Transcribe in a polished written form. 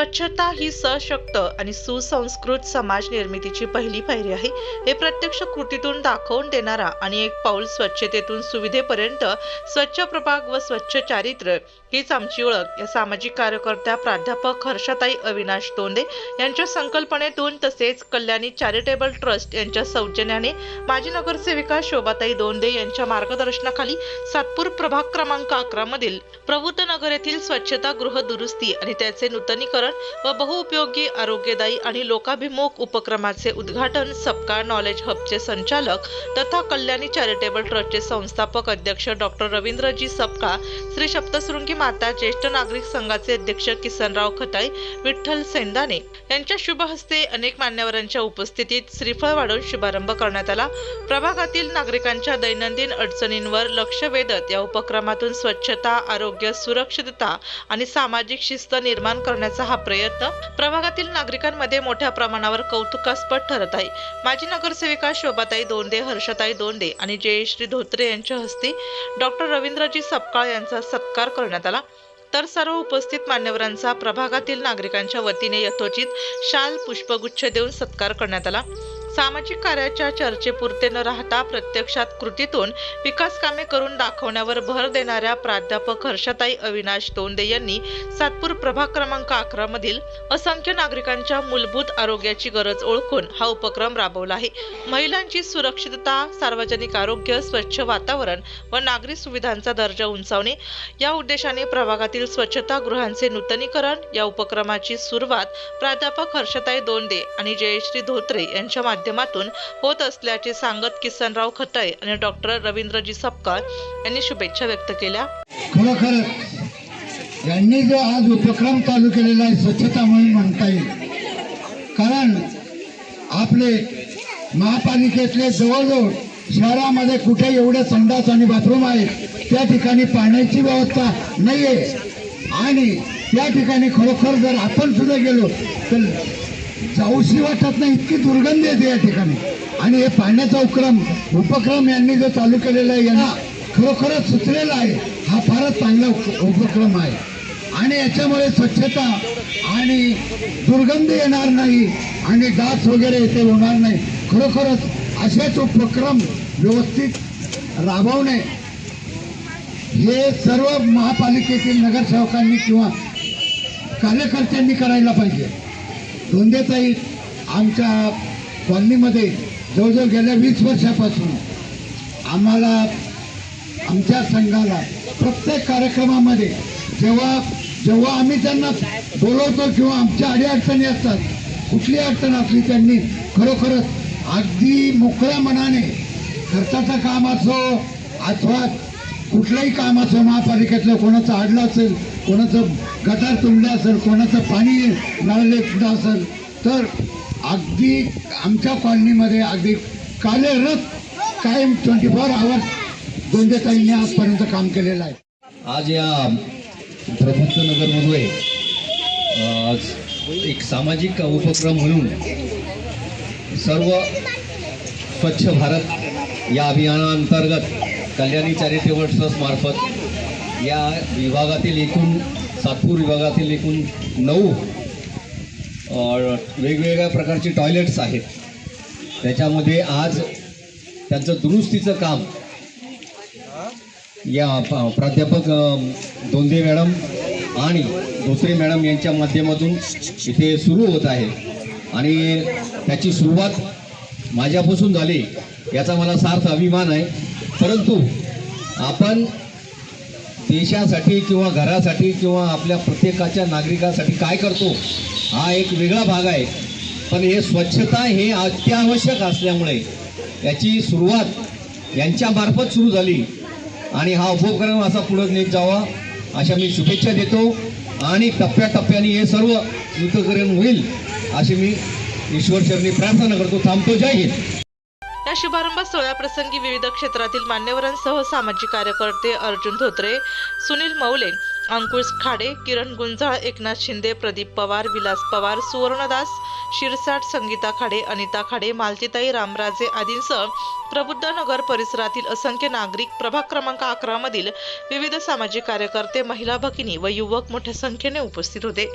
स्वच्छता ही सशक्त आणि सुसंस्कृत समाज निर्मितीची पहिली पायरी आहे. हे प्रत्यक्ष कृतीतून दाखवून देणारा आणि एक पाऊल स्वच्छतेतून सुविधेपर्यंत स्वच्छ प्रभाग व स्वच्छ चारित्र्य हीच आमची ओळख या सामाजिक कार्यकर्त्या प्राध्यापक हर्षताई अविनाश दोंदे यांच्या संकल्पनेतून तसेच कल्याणी चॅरिटेबल ट्रस्ट यांच्या सौजन्याने माजी नगरसेविका शोभाताई दोंदे यांच्या मार्गदर्शनाखाली सातपूर प्रभाग क्रमांक 11 मधील प्रबुद्ध नगर येथील स्वच्छता गृह दुरुस्ती आणि त्याचे नूतनीकरण व बहुउपयोगी आरोग्यदायी आणि लोकाभिमुख उपक्रमाचे उद्घाटन सबका नॉलेज हबचे संचालक तथा कल्याणी चॅरिटेबल ट्रस्टचे संस्थापक अध्यक्ष डॉक्टर रवींद्रजी सबका, श्री सप्तशृंगी माता ज्येष्ठ नागरिक संघाचे अध्यक्ष किसनराव खताई, विठ्ठल सेंदाने यांच्या शुभ हस्ते अनेक मान्यवरांच्या उपस्थितीत श्रीफळ वाढवून शुभारंभ करण्यात आला. प्रभागातील नागरिकांच्या दैनंदिन अडचणींवर लक्ष वेधत या उपक्रमातून स्वच्छता, आरोग्य, सुरक्षितता आणि सामाजिक शिस्त निर्माण करण्याचा हा प्रयत्न प्रभागातील नागरिकांमध्ये मोठ्या प्रमाणावर कौतुकास्पद ठरत आहे. माजी नगरसेविका शोभाताई दोंदे, हर्षताई दोंदे आणि जयश्री धोत्रे यांच्या हस्ते डॉक्टर रवींद्रजी सबकाळ यांचा सत्कार करण्यात आला. तर सर्व उपस्थित मान्यवरांचा प्रभागातील नागरिकांच्या वतीने यथोचित शाल, पुष्पगुच्छ देऊन सत्कार करण्यात आला. सामाजिक कार्याच्या चर्चेपुरते न राहता प्रत्यक्षात कृतीतून विकास कामे करून दाखवण्यावर भर देणाऱ्या प्राध्यापक हर्षताई अविनाश दोंदे यांनी सातपूर प्रभाग क्रमांक 11 मधील असंख्य नागरिकांच्या मूलभूत आरोग्याची गरज ओळखून हा उपक्रम राबवला आहे. महिलांची सुरक्षितता, सार्वजनिक आरोग्य, स्वच्छ वातावरण व नागरी सुविधांचा दर्जा उंचावणे या उद्देशाने प्रभागातील स्वच्छता गृहांचे नूतनीकरण या उपक्रमाची सुरुवात प्राध्यापक हर्षताई दोंदे आणि जयश्री धोत्रे यांच्या माध्यमातून होत असल्याचे सांगत किसनराव खताई आणि डॉक्टर रवींद्रजी सबका यांनी शुभेच्छा व्यक्त केल्या. खरोखर यांनी जो आज उपक्रम चालू केलेला आहे स्वच्छता म्हणून म्हणता येईल, कारण आपले महापालिकेतले जवळजवळ शहरामध्ये कुठे एवढे संडास आणि बाथरूम आहेत, त्या ठिकाणी पाण्याची व्यवस्था नाही आहे आणि त्या ठिकाणी खरोखर जर आपण सुद्धा गेलो तर जाऊशी वाटत नाही, इतकी दुर्गंधी येते या ठिकाणी. आणि हे पाण्याचा उपक्रम यांनी जो चालू केलेला आहे यांना खरोखरच सुचलेला आहे. हा फारच चांगला उपक्रम आहे आणि याच्यामुळे स्वच्छता आणि दुर्गंधी येणार नाही आणि डास वगैरे इथे होणार नाही. खरोखरच असेच उपक्रम व्यवस्थित राबवणे हे सर्व महापालिकेतील नगरसेवकांनी किंवा कार्यकर्त्यांनी करायला पाहिजे. दोंदेताई आमच्या कॉलनीमध्ये जवळजवळ गेल्या 20 वर्षापासून आम्हाला, आमच्या संघाला प्रत्येक कार्यक्रमामध्ये जेव्हा आम्ही त्यांना बोलवतो किंवा आमच्या अडीअडचणी असतात, कुठली अडचण असली त्यांनी खरोखरच अगदी मोकळ्या मनाने खर्चाचं काम असो अथवा कुठलंही काम असो, महापालिकेतलं कोणाचं अडलं असेल, कोणाचं गटार तुंबलं असेल, कोणाचं पाणी नळले फुटलं असेल, तर अगदी आमच्या कॉलनीमध्ये अगदी कार्यरत कायम 24 आवर्स दोंदेताईंनी आजपर्यंत काम केलेलं आहे. आज या प्रबुद्ध नगरमध्ये आज एक सामाजिक उपक्रम म्हणून सर्व स्वच्छ भारत या अभियानाअंतर्गत कल्याणी चॅरिटेबल ट्रस्ट मार्फत या विभागातील एकूण सातपूर विभागातील एकूण 9 वेगवेगळ्या प्रकारची टॉयलेट्स आहेत. त्याच्यामध्ये आज त्यांचं दुरुस्तीचं काम या प्राध्यापक दोंदे मॅडम आणि धोत्रे मॅडम यांच्या माध्यमातून इथे सुरू होत आहे आणि त्याची सुरुवात माझ्यापासून झाली याचा मला सार्थ अभिमान आहे. परंतु आपण देशासाठी किंवा घरासाठी किंवा आपल्या प्रत्येकाच्या नागरिकासाठी काय करतो हा एक वेगळा भाग आहे, पण हे स्वच्छता हे अत्यावश्यक असल्यामुळे याची सुरुवात यांच्यामार्फत सुरू झाली आणि हा उपक्रम असा पुढे नेत जावा अशा मी शुभेच्छा देतो आणि टप्प्याटप्प्याने हे सर्व नूतनीकरण होईल अशी मी ईश्वरचरणी प्रार्थना करतो. थांबतो. जय हिंद. या शुभारंभ सोहळ्याप्रसंगी विविध क्षेत्रातील मान्यवरांसह सामाजिक कार्यकर्ते अर्जुन धोत्रे, सुनील मौले, अंकुश खाडे, किरण गुंजाळ, एकनाथ शिंदे, प्रदीप पवार, विलास पवार, सुवर्णदास शिरसाट, संगीता खाडे, अनिता खाडे, मालतीताई रामराजे आदींसह प्रबुद्ध नगर परिसरातील असंख्य नागरिक, प्रभाग क्रमांक 11 मधील विविध सामाजिक कार्यकर्ते, महिला भगिनी व युवक मोठ्या संख्येने उपस्थित होते.